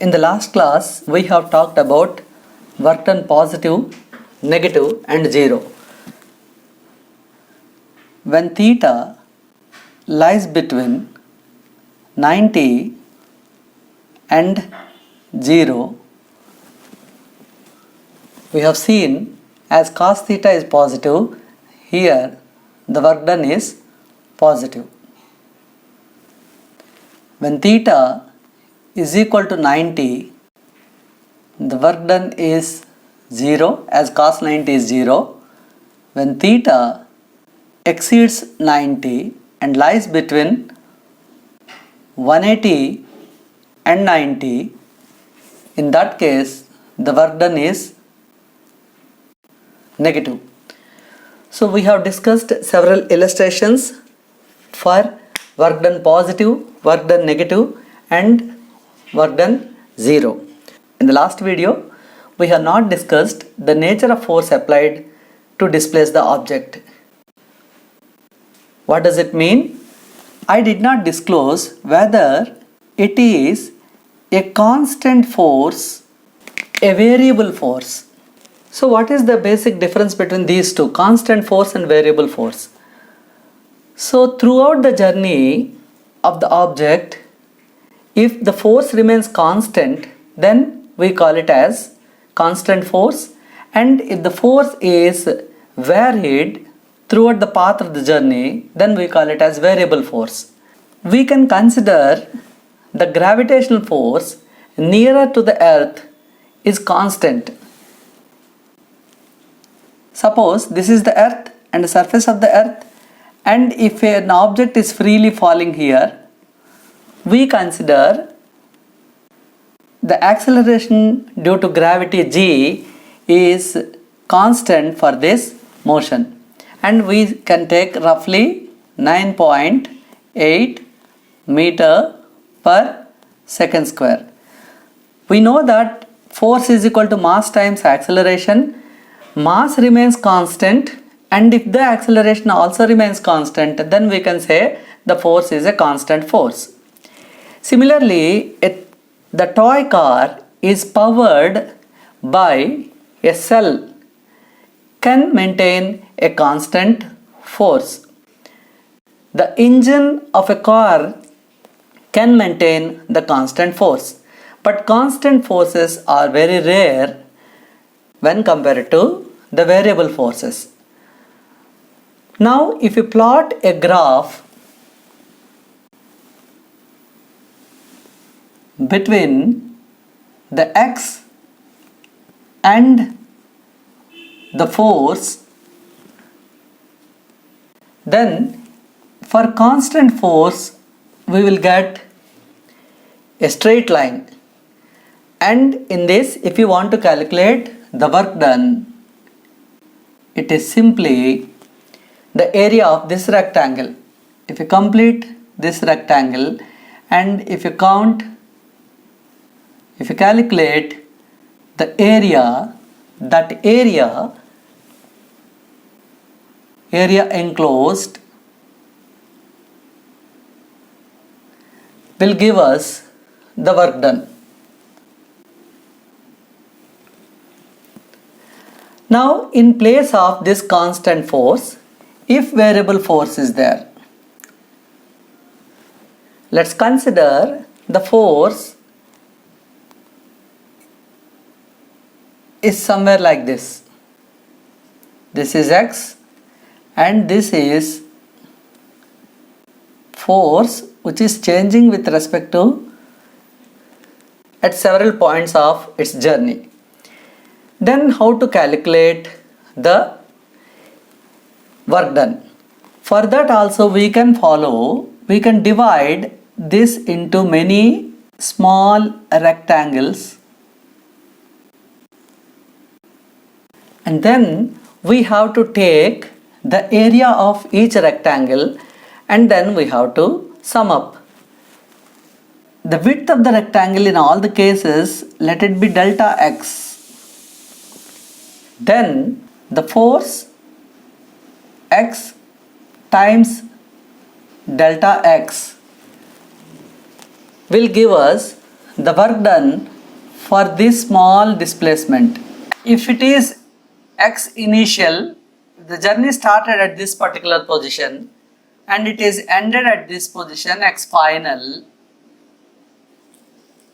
In the last class, we have talked about work done positive, negative and 0. When theta lies between 90 and 0, we have seen as cos theta is positive, here the work done is positive. When theta is equal to 90, the work done is 0 as cos 90 is 0. When theta exceeds 90 and lies between 180 and 90, in that case the work done is negative. So we have discussed several illustrations for work done positive, work done negative and work done 0. In the last video, we have not discussed the nature of force applied to displace the object. What does it mean? I did not disclose whether it is a constant force, a variable force. So what is the basic difference between these two, constant force and variable force? So throughout the journey of the object, if the force remains constant, then we call it as constant force, and if the force is varied throughout the path of the journey, then we call it as variable force. We can consider the gravitational force nearer to the earth is constant. Suppose this is the earth and the surface of the earth, and if an object is freely falling here, we consider the acceleration due to gravity g is constant for this motion, and we can take roughly 9.8 meter per second square. We know that force is equal to mass times acceleration. Mass remains constant, and if the acceleration also remains constant, then we can say the force is a constant force. Similarly, the toy car is powered by a cell, can maintain a constant force. The engine of a car can maintain the constant force, but constant forces are very rare when compared to the variable forces. Now, if you plot a graph between the x and the force, then for constant force we will get a straight line, and in this, if you want to calculate the work done, it is simply the area of this rectangle. If you complete this rectangle and if you calculate the area, that area enclosed will give us the work done. Now, in place of this constant force, if variable force is there, let's consider the force is somewhere like this. This is x and this is force which is changing with respect to at several points of its journey. Then how to calculate the work done? For that also we can divide this into many small rectangles, and then we have to take the area of each rectangle and then we have to sum up. The width of the rectangle in all the cases, let it be delta x. Then the force x times delta x will give us the work done for this small displacement. If it is x initial, the journey started at this particular position and it is ended at this position, x final,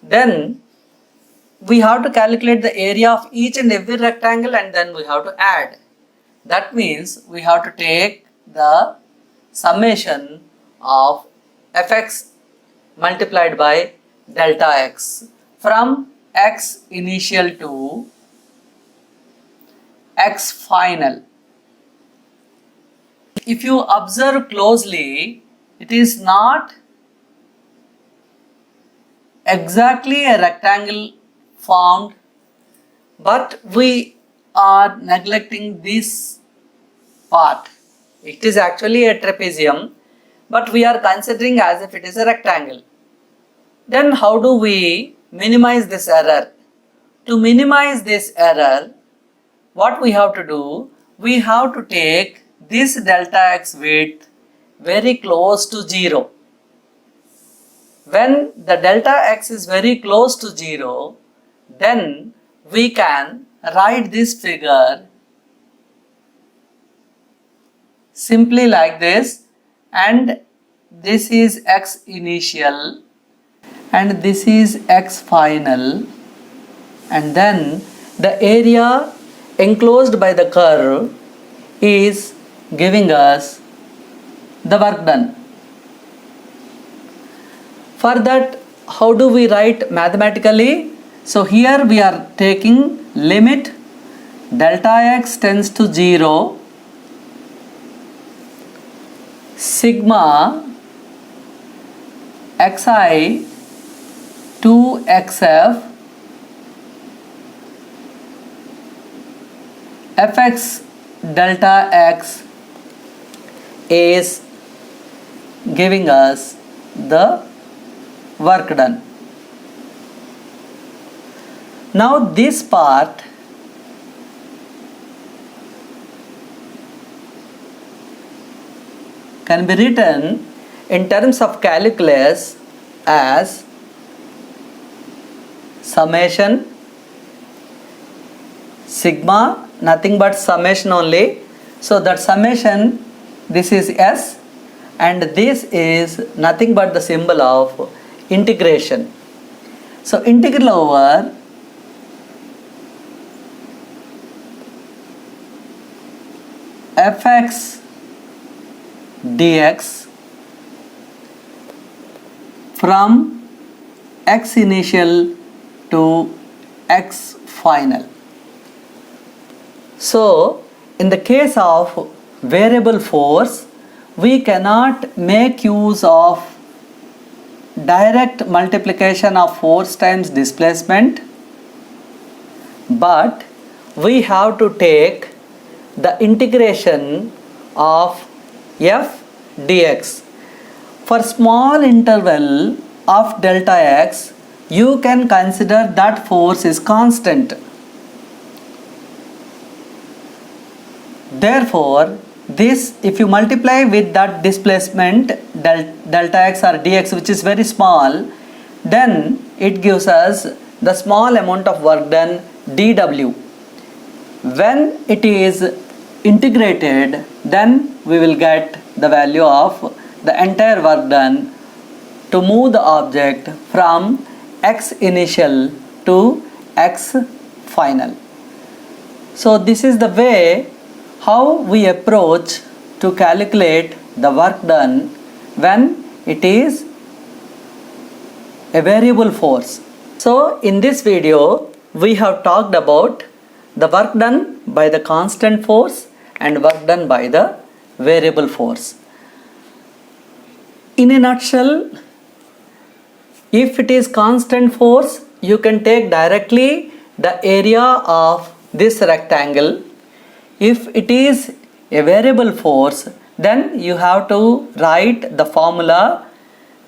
then we have to calculate the area of each and every rectangle and then we have to add. That means we have to take the summation of fx multiplied by delta x from x initial to x final. If you observe closely, it is not exactly a rectangle formed, but we are neglecting this part. It is actually a trapezium, but we are considering as if it is a rectangle. Then how do we minimize this error? To minimize this error, what we have to do? We have to take this delta x width very close to 0. When the delta x is very close to 0, then we can write this figure simply like this, and this is x initial and this is x final, and then the area enclosed by the curve is giving us the work done. For that, how do we write mathematically? So here we are taking limit delta x tends to 0, sigma xi to xf fx delta x is giving us the work done. Now this part can be written in terms of calculus as summation sigma, nothing but summation only. So that summation, this is s, and this is nothing but the symbol of integration. So integral over fx dx from x initial to x final. So in the case of variable force, we cannot make use of direct multiplication of force times displacement, but we have to take the integration of f dx. For small interval of delta x, you can consider that force is constant. Therefore, this, if you multiply with that displacement delta x or dx, which is very small, then it gives us the small amount of work done dw. When it is integrated, then we will get the value of the entire work done to move the object from x initial to x final. So this is the way how we approach to calculate the work done when it is a variable force. So in this video we have talked about the work done by the constant force and work done by the variable force. In a nutshell, if it is constant force, you can take directly the area of this rectangle. If it is a variable force, then you have to write the formula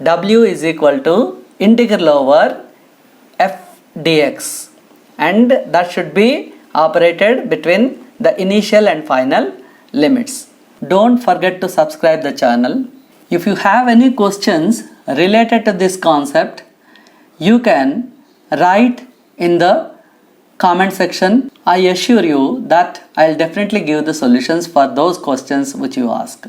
W is equal to integral over f dx, and that should be operated between the initial and final limits. Don't forget to subscribe the channel. If you have any questions related to this concept, you can write in the comment section. I assure you that I'll definitely give the solutions for those questions which you ask.